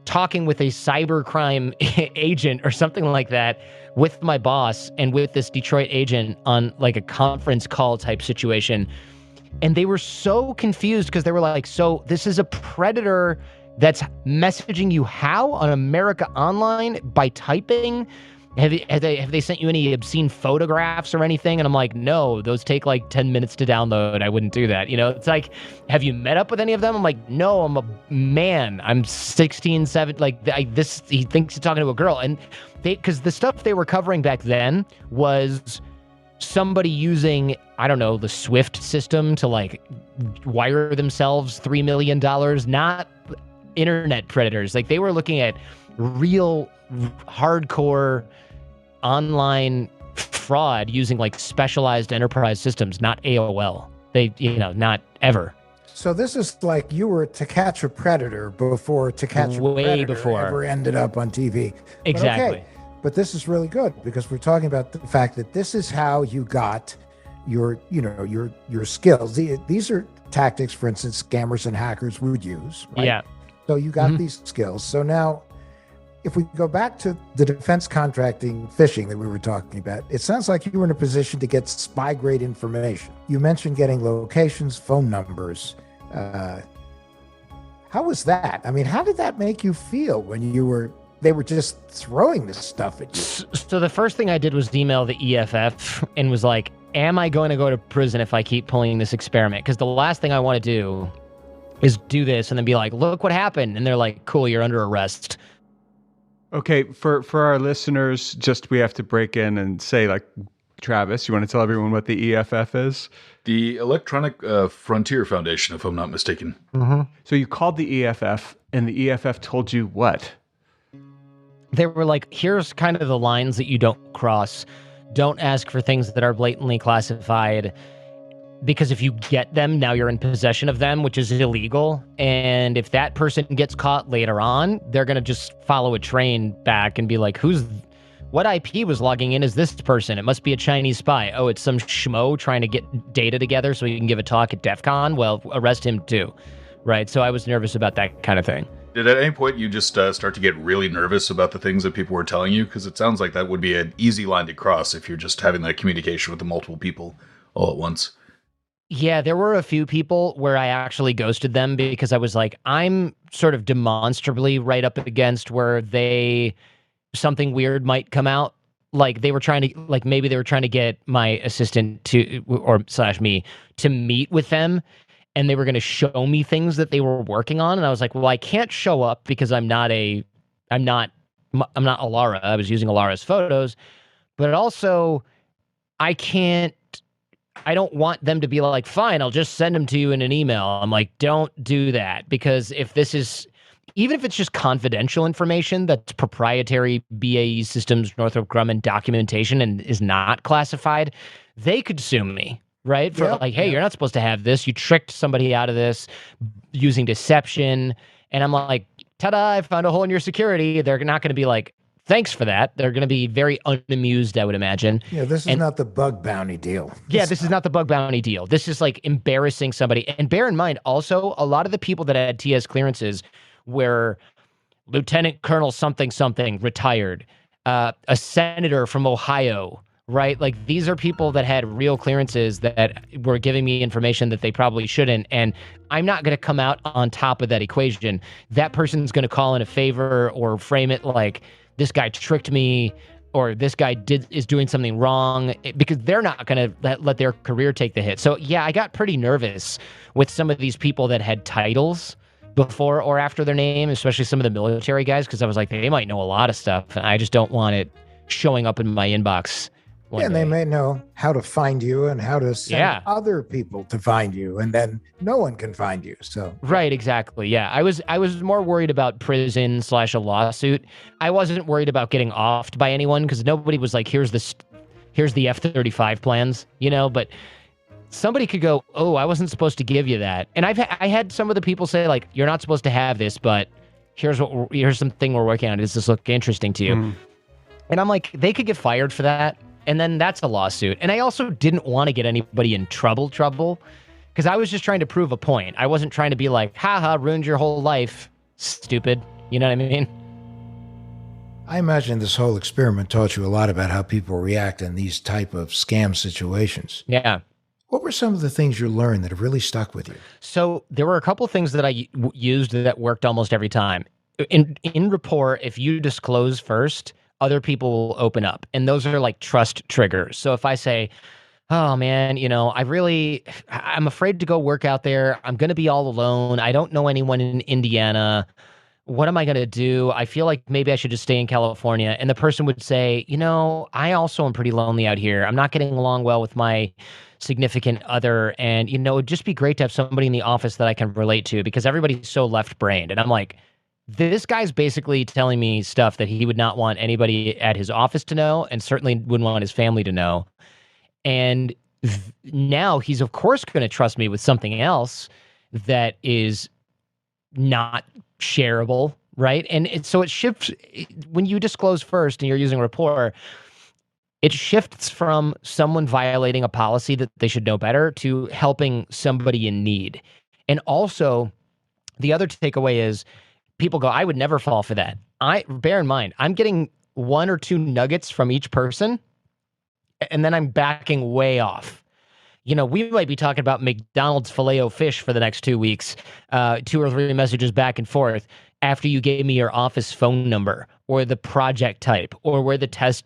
talking with a cybercrime agent or something like that with my boss and with this Detroit agent on like a conference call type situation. And they were so confused because they were like, so this is a predator that's messaging you how on America Online by typing? have they sent you any obscene photographs or anything? And I'm like, no, those take like 10 minutes to download. I wouldn't do that. You know, it's like, have you met up with any of them? I'm like, no, I'm a man. I'm 16, 17. Like he thinks he's talking to a girl. And because the stuff they were covering back then was somebody using, I don't know, the Swift system to like wire themselves $3 million, not internet predators. Like they were looking at real hardcore online fraud using like specialized enterprise systems, not AOL. They, not ever. So this is like you were To Catch a Predator before To Catch a Predator ever ended up on TV. Exactly. But this is really good because we're talking about the fact that this is how you got your skills. These are tactics, for instance, scammers and hackers would use. Right? Yeah. So you got these skills. So now, if we go back to the defense contracting phishing that we were talking about, it sounds like you were in a position to get spy-grade information. You mentioned getting locations, phone numbers. How was that? I mean, how did that make you feel when they were just throwing this stuff at you? So the first thing I did was email the EFF and was like, am I going to go to prison if I keep pulling this experiment? Because the last thing I want to do is do this and then be like, look what happened. And they're like, cool, you're under arrest. Okay, for our listeners, we have to break in and say, like, Travis, you want to tell everyone what the EFF is? The Electronic Frontier Foundation, if I'm not mistaken. Mm-hmm. So you called the EFF, and the EFF told you what? They were like, here's kind of the lines that you don't cross. Don't ask for things that are blatantly classified, because if you get them, now you're in possession of them, which is illegal. And if that person gets caught later on, they're going to just follow a train back and be like, what IP was logging in is this person? It must be a Chinese spy. Oh, it's some schmo trying to get data together so he can give a talk at DEF CON? Well, arrest him too. Right? So I was nervous about that kind of thing. Did at any point you just start to get really nervous about the things that people were telling you? Because it sounds like that would be an easy line to cross if you're just having that communication with the multiple people all at once. Yeah, there were a few people where I actually ghosted them because I was like, I'm sort of demonstrably right up against where something weird might come out. Like they were trying to, maybe they were trying to get my assistant / me to meet with them, and they were going to show me things that they were working on. And I was like, well, I can't show up because I'm not Alara. I was using Alara's photos, but also I don't want them to be like, fine, I'll just send them to you in an email. I'm like, don't do that, because even if it's just confidential information that's proprietary BAE Systems, Northrop Grumman documentation and is not classified, they could sue me, right? For you're not supposed to have this. You tricked somebody out of this using deception. And I'm like, ta-da, I found a hole in your security. They're not going to be like, thanks for that. They're going to be very unamused, I would imagine. Yeah, this is not the bug bounty deal. Yeah, this is not the bug bounty deal. This is like embarrassing somebody. And bear in mind, also, a lot of the people that had TS clearances were Lieutenant Colonel something retired, a senator from Ohio, right? Like these are people that had real clearances that were giving me information that they probably shouldn't. And I'm not going to come out on top of that equation. That person's going to call in a favor or frame it like, this guy tricked me, or this guy is doing something wrong, because they're not going to let their career take the hit. So yeah, I got pretty nervous with some of these people that had titles before or after their name, especially some of the military guys, because I was like, they might know a lot of stuff, and I just don't want it showing up in my inbox. And they may know how to find you and how to send other people to find you, and then no one can find you. So right, exactly. Yeah, I was more worried about prison / a lawsuit. I wasn't worried about getting offed by anyone, because nobody was like, here's the F-35 plans, But somebody could go, oh, I wasn't supposed to give you that. And I had some of the people say like, you're not supposed to have this, but here's something we're working on. Does this look interesting to you? Mm. And I'm like, they could get fired for that. And then that's a lawsuit. And I also didn't want to get anybody in trouble, because I was just trying to prove a point. I wasn't trying to be like, haha, ruined your whole life, stupid. You know what I mean? I imagine this whole experiment taught you a lot about how people react in these type of scam situations. Yeah. What were some of the things you learned that have really stuck with you? So there were a couple things that I used that worked almost every time. In rapport, if you disclose first, other people will open up. And those are like trust triggers. So if I say, oh man, I'm afraid to go work out there. I'm going to be all alone. I don't know anyone in Indiana. What am I going to do? I feel like maybe I should just stay in California. And the person would say, I also am pretty lonely out here. I'm not getting along well with my significant other. And, it'd just be great to have somebody in the office that I can relate to because everybody's so left-brained. And I'm like, this guy's basically telling me stuff that he would not want anybody at his office to know and certainly wouldn't want his family to know. And now he's, of course, going to trust me with something else that is not shareable, right? And so it shifts when you disclose first and you're using rapport. It shifts from someone violating a policy that they should know better to helping somebody in need. And also, the other takeaway is people go, I would never fall for that. Bear in mind, I'm getting 1 or 2 nuggets from each person, and then I'm backing way off. We might be talking about McDonald's Filet-O-Fish for the next 2 weeks, 2 or 3 messages back and forth after you gave me your office phone number or the project type or where the test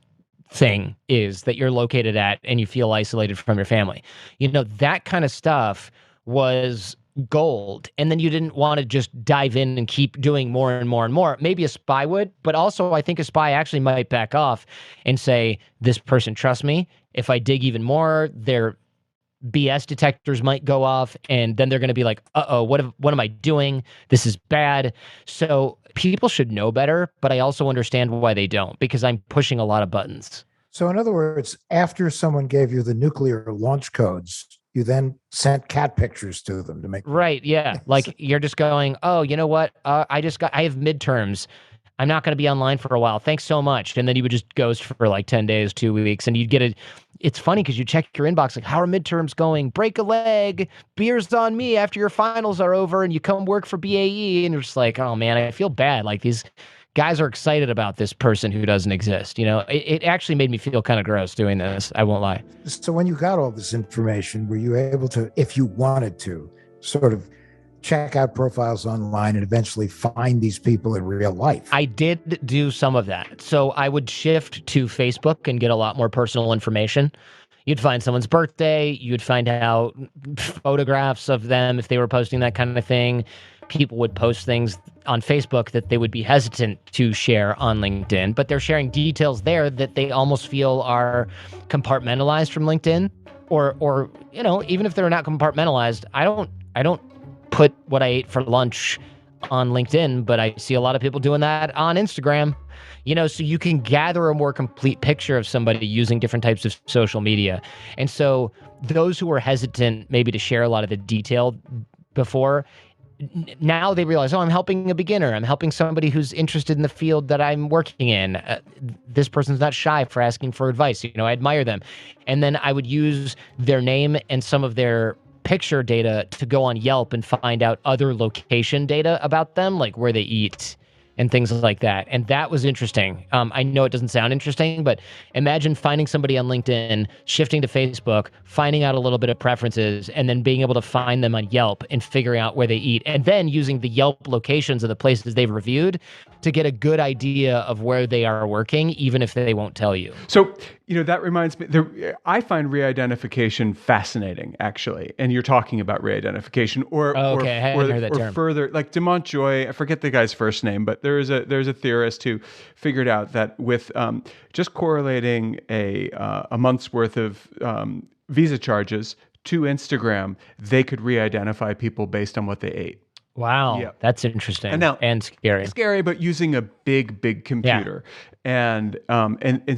thing is that you're located at and you feel isolated from your family. That kind of stuff was gold. And then you didn't want to just dive in and keep doing more and more and more. Maybe a spy would, but also I think a spy actually might back off and say, this person trusts me. If I dig even more, their BS detectors might go off, and then they're going to be like, uh-oh, what am I doing? This is bad. So people should know better, but I also understand why they don't, because I'm pushing a lot of buttons. So in other words, after someone gave you the nuclear launch codes, you then sent cat pictures to them to make right. Yeah. Like you're just going, oh, you know what? I have midterms. I'm not going to be online for a while. Thanks so much. And then you would just ghost for like 10 days, 2 weeks. And you'd get it's funny because you check your inbox, like, how are midterms going? Break a leg, beers on me after your finals are over. And you come work for BAE and you're just like, oh man, I feel bad. Like these guys are excited about this person who doesn't exist. It actually made me feel kind of gross doing this. I won't lie. So when you got all this information, were you able to, if you wanted to, sort of check out profiles online and eventually find these people in real life? I did do some of that. So I would shift to Facebook and get a lot more personal information. You'd find someone's birthday. You'd find out photographs of them if they were posting that kind of thing. People would post things on Facebook that they would be hesitant to share on LinkedIn, but they're sharing details there that they almost feel are compartmentalized from LinkedIn, or even if they're not compartmentalized, I don't put what I ate for lunch on LinkedIn, but I see a lot of people doing that on Instagram. So you can gather a more complete picture of somebody using different types of social media. And so those who were hesitant maybe to share a lot of the detail before, now they realize, I'm helping a beginner. I'm helping somebody who's interested in the field that I'm working in. This person's not shy for asking for advice. I admire them. And then I would use their name and some of their picture data to go on Yelp and find out other location data about them, like where they eat and things like that. And that was interesting. I know it doesn't sound interesting, but imagine finding somebody on LinkedIn, shifting to Facebook, finding out a little bit of preferences, and then being able to find them on Yelp and figuring out where they eat, and then using the Yelp locations of the places they've reviewed to get a good idea of where they are working, even if they won't tell you. So, that reminds me, I find re-identification fascinating, actually. And you're talking about re-identification or further, like DeMont Joy, I forget the guy's first name, but there's a theorist who figured out that with just correlating a month's worth of visa charges to Instagram, they could re-identify people based on what they ate. Wow, yeah. That's interesting and scary. Scary, but using a big computer, and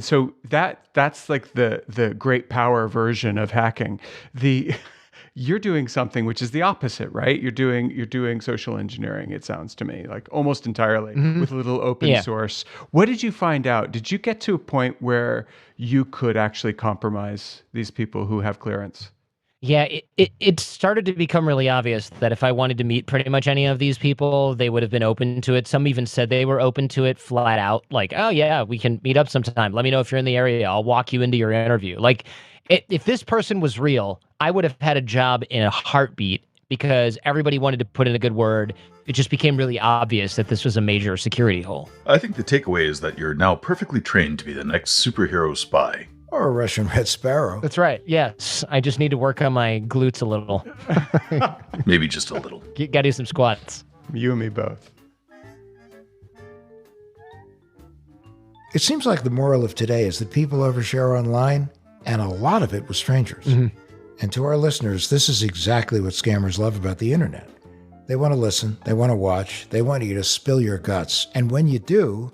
so that's like the great power version of hacking. You're doing something which is the opposite, right? You're doing social engineering. It sounds to me like almost entirely with a little open source. What did you find out? Did you get to a point where you could actually compromise these people who have clearance? Yeah, it started to become really obvious that if I wanted to meet pretty much any of these people, they would have been open to it. Some even said they were open to it flat out. Like, oh yeah, we can meet up sometime. Let me know if you're in the area. I'll walk you into your interview. Like, if this person was real, I would have had a job in a heartbeat because everybody wanted to put in a good word. It just became really obvious that this was a major security hole. I think the takeaway is that you're now perfectly trained to be the next superhero spy. Or a Russian Red Sparrow. That's right. Yes. I just need to work on my glutes a little. Maybe just a little. Gotta do some squats. You and me both. It seems like the moral of today is that people overshare online, and a lot of it with strangers. And to our listeners, this is exactly what scammers love about the internet. They want to listen, they want to watch, they want you to spill your guts. And when you do,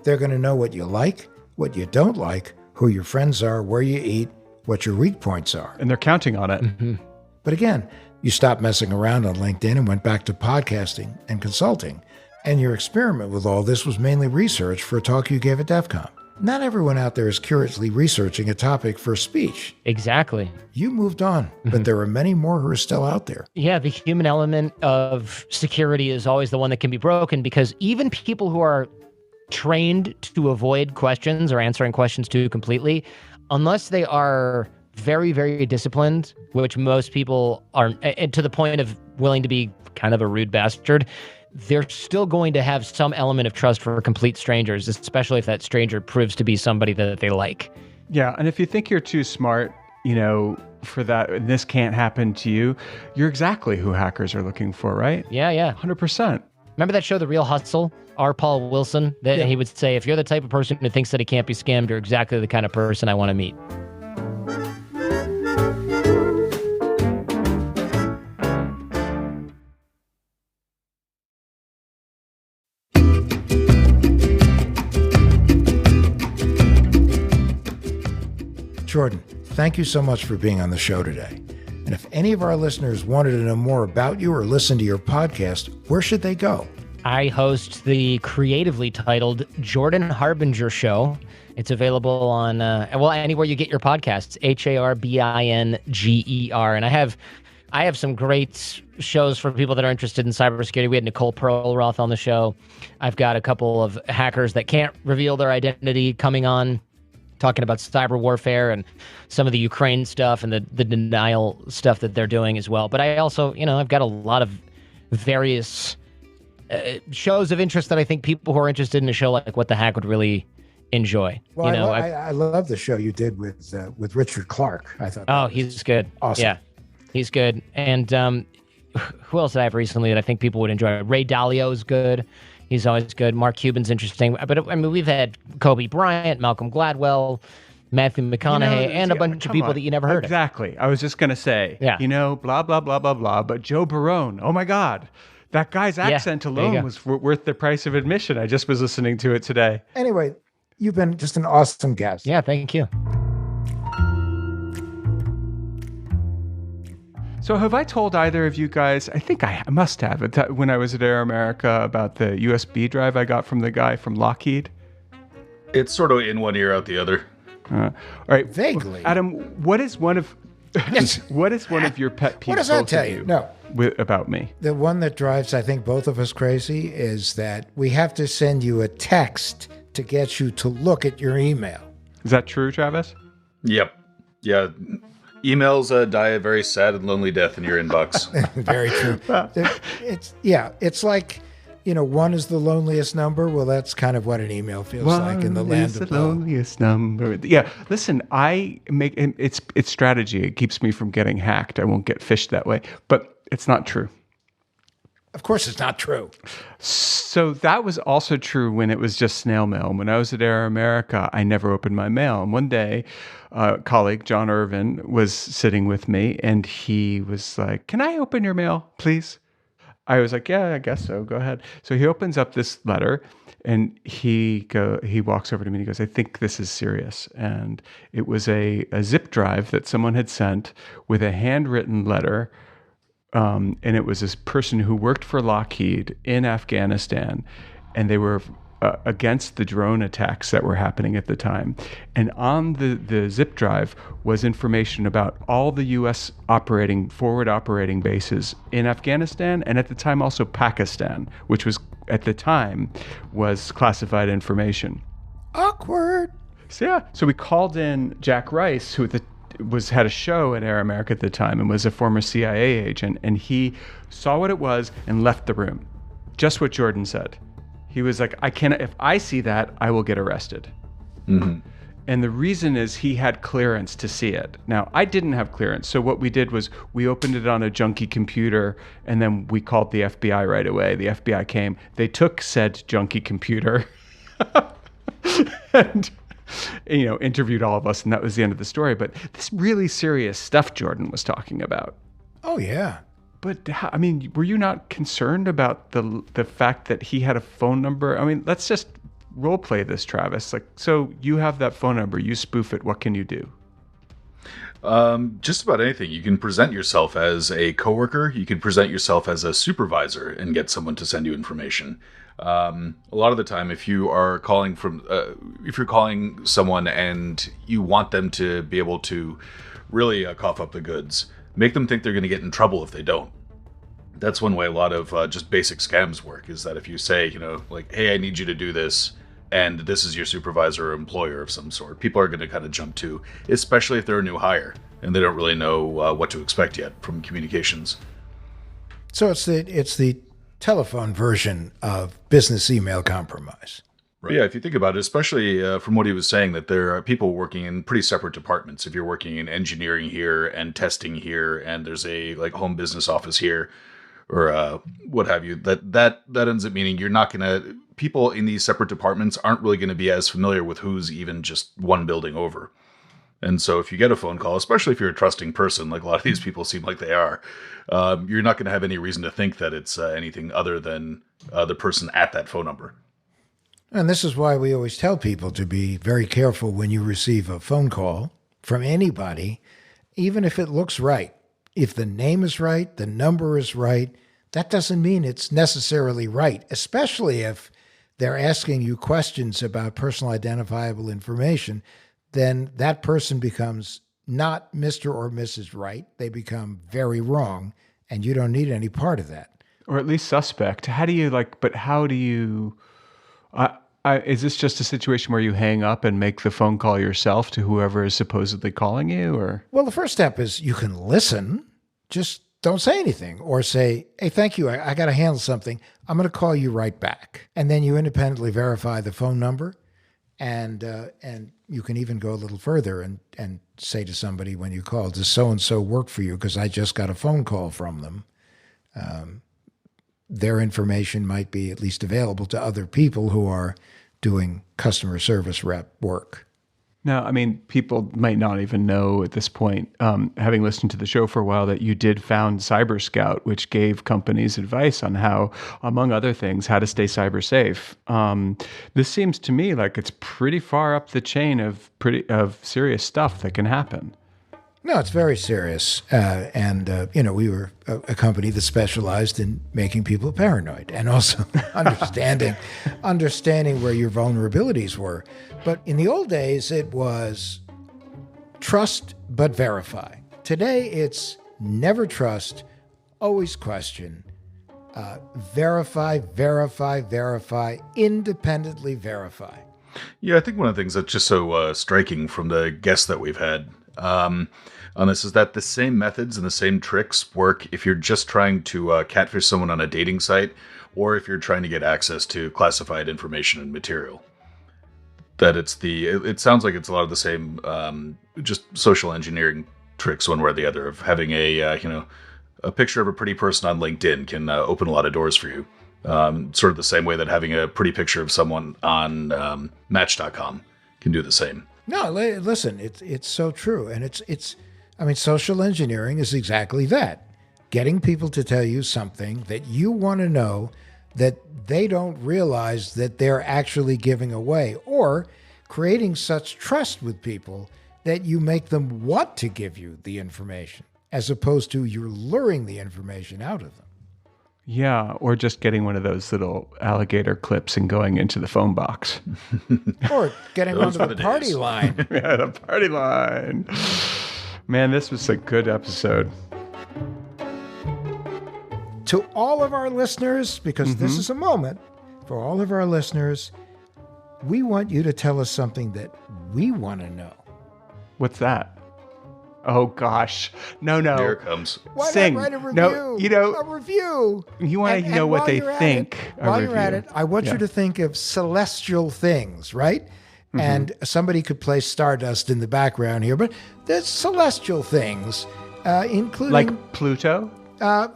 they're going to know what you like, what you don't like, who your friends are, where you eat, what your weak points are. And they're counting on it. But again, you stopped messing around on LinkedIn and went back to podcasting and consulting. And your experiment with all this was mainly research for a talk you gave at DEF CON. Not everyone out there is curiously researching a topic for speech. Exactly. You moved on, but there are many more who are still out there. Yeah, the human element of security is always the one that can be broken, because even people who are trained to avoid questions or answering questions too completely, unless they are very, very disciplined, which most people are, to the point of willing to be kind of a rude bastard, they're still going to have some element of trust for complete strangers, especially if that stranger proves to be somebody that they like. Yeah, and if you think you're too smart, for that, and this can't happen to you, you're exactly who hackers are looking for, right? Yeah. 100%. Remember that show, The Real Hustle? R. Paul Wilson? He would say, if you're the type of person who thinks that he can't be scammed, you're exactly the kind of person I want to meet. Jordan, thank you so much for being on the show today. And if any of our listeners wanted to know more about you or listen to your podcast, where should they go? I host the creatively titled Jordan Harbinger Show. It's available on, anywhere you get your podcasts, Harbinger. And I have some great shows for people that are interested in cybersecurity. We had Nicole Perlroth on the show. I've got a couple of hackers that can't reveal their identity coming on, talking about cyber warfare and some of the Ukraine stuff and the denial stuff that they're doing as well. But I also, I've got a lot of various shows of interest that I think people who are interested in a show like What the Hack would really enjoy. Well, I love the show you did with Richard Clark. I thought. He's good. Awesome. Yeah, he's good. And who else did I have recently that I think people would enjoy? Ray Dalio's good. He's always good. Mark Cuban's interesting. But we've had Kobe Bryant, Malcolm Gladwell, Matthew McConaughey, and a bunch of people that you never heard of. Exactly. I was just going to say, blah, blah, blah, blah, blah. But Joe Barone, oh my God. That guy's accent alone was worth the price of admission. I just was listening to it today. Anyway, you've been just an awesome guest. Yeah, thank you. So have I told either of you guys, I think I must have, when I was at Air America, about the USB drive I got from the guy from Lockheed? It's sort of in one ear, out the other. All right. Vaguely. Adam, what is one of your pet peeves? What does that tell you? No. About me? The one that drives, I think, both of us crazy is that we have to send you a text to get you to look at your email. Is that true, Travis? Yep. Yeah. Emails die a very sad and lonely death in your inbox. Very true. It's like, one is the loneliest number. Well, that's kind of what an email feels like in the land of the loneliest number. Yeah, listen, it's strategy. It keeps me from getting hacked. I won't get phished that way, but it's not true. Of course it's not true. So that was also true when it was just snail mail. When I was at Air America, I never opened my mail. And one day, a colleague, John Irvin, was sitting with me, and he was like, "Can I open your mail, please?" I was like, "Yeah, I guess so. Go ahead." So he opens up this letter, and he walks over to me and he goes, "I think this is serious." And it was a zip drive that someone had sent with a handwritten letter. And it was this person who worked for Lockheed in Afghanistan, and they were against the drone attacks that were happening at the time. And on the zip drive was information about all the U.S. forward operating bases in Afghanistan, and at the time also Pakistan, which was at the time was classified information. Awkward. So we called in Jack Rice, who had a show at Air America at the time and was a former CIA agent, and he saw what it was and left the room. Just what Jordan said. He was like, I cannot, if I see that, I will get arrested. Mm-hmm. And the reason is he had clearance to see it. Now, I didn't have clearance. So what we did was we opened it on a junky computer, and then we called the FBI right away. The FBI came. They took said junky computer and, interviewed all of us, and that was the end of the story. But this really serious stuff Jordan was talking about. Oh, yeah. But, I mean, were you not concerned about the fact that he had a phone number? I mean, let's just role play this, Travis. Like, so you have that phone number, you spoof it, what can you do? Just about anything. You can present yourself as a coworker. You can present yourself as a supervisor and get someone to send you information. A lot of the time, if you are calling if you're calling someone and you want them to be able to really cough up the goods, make them think they're going to get in trouble if they don't. That's one way a lot of just basic scams work, is that if you say, like, hey, I need you to do this, and this is your supervisor or employer of some sort, people are going to kind of jump to, especially if they're a new hire and they don't really know what to expect yet from communications. So it's the telephone version of business email compromise. Right. Yeah, if you think about it, especially from what he was saying, that there are people working in pretty separate departments. If you're working in engineering here and testing here, and there's a home business office here, or what have you, that ends up meaning you're not going to, people in these separate departments aren't really going to be as familiar with who's even just one building over. And so if you get a phone call, especially if you're a trusting person, like a lot of these people seem like they are, you're not going to have any reason to think that it's anything other than the person at that phone number. And this is why we always tell people to be very careful when you receive a phone call from anybody, even if it looks right. If the name is right, the number is right, that doesn't mean it's necessarily right, especially if they're asking you questions about personal identifiable information. Then that person becomes not Mr. or Mrs. Right. They become very wrong, and you don't need any part of that. Or at least suspect. How do you is this just a situation where you hang up and make the phone call yourself to whoever is supposedly calling you, or? Well, the first step is you can listen, just don't say anything, or say, hey, thank you, I got to handle something. I'm going to call you right back. And then you independently verify the phone number, and you can even go a little further and say to somebody when you call, does so-and-so work for you? Because I just got a phone call from them. Their information might be at least available to other people who are doing customer service rep work. Now, I mean, people might not even know at this point, having listened to the show for a while, that you did found Cyber Scout, which gave companies advice on how, among other things, how to stay cyber safe. This seems to me like it's pretty far up the chain of serious stuff that can happen. No, it's very serious. We were a company that specialized in making people paranoid and also understanding where your vulnerabilities were. But in the old days, it was trust but verify. Today, it's never trust, always question. Verify, independently verify. Yeah, I think one of the things that's just so striking from the guests that we've had on this is that the same methods and the same tricks work if you're just trying to catfish someone on a dating site, or if you're trying to get access to classified information and material. That it sounds like it's a lot of the same just social engineering tricks, one way or the other, of having a picture of a pretty person on LinkedIn can open a lot of doors for you. Sort of the same way that having a pretty picture of someone on Match.com can do the same. No, listen, it's so true. And social engineering is exactly that. Getting people to tell you something that you want to know that they don't realize that they're actually giving away, or creating such trust with people that you make them want to give you the information, as opposed to you're luring the information out of them. Yeah, or just getting one of those little alligator clips and going into the phone box. Or getting onto the party line. Yeah, the party line. Man, this was a good episode. To all of our listeners, because this is a moment for all of our listeners, we want you to tell us something that we want to know. What's that? Oh gosh, no. Here it comes. Why Sing. not write a review? No, a review. You want to know what they think. While you're at it, I want you to think of celestial things, right? Mm-hmm. And somebody could play Stardust in the background here, but there's celestial things, including like Pluto,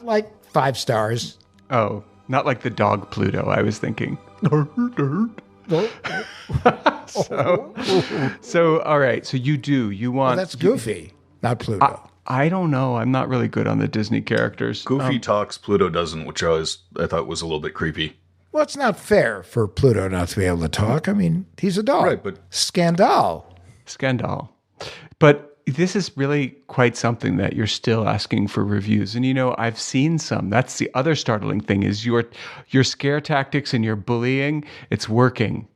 like 5 stars. Oh, not like the dog Pluto. I was thinking. So all right. So you want? That's Goofy, not Pluto. I don't know. I'm not really good on the Disney characters. Goofy talks, Pluto doesn't, which I thought was a little bit creepy. Well, it's not fair for Pluto not to be able to talk. I mean, he's a dog. Right, but Scandal. But this is really quite something that you're still asking for reviews. And I've seen some. That's the other startling thing is your scare tactics and your bullying, it's working.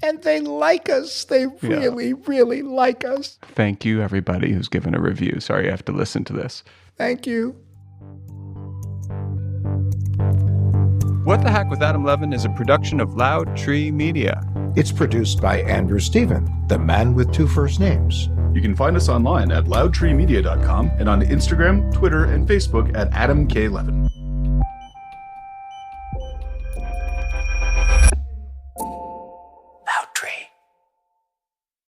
And they like us. They really, really like us. Thank you, everybody who's given a review. Sorry you have to listen to this. Thank you. What the Hack with Adam Levin is a production of Loud Tree Media. It's produced by Andrew Stephen, the man with 2 first names. You can find us online at loudtreemedia.com and on Instagram, Twitter, and Facebook at Adam K. Levin.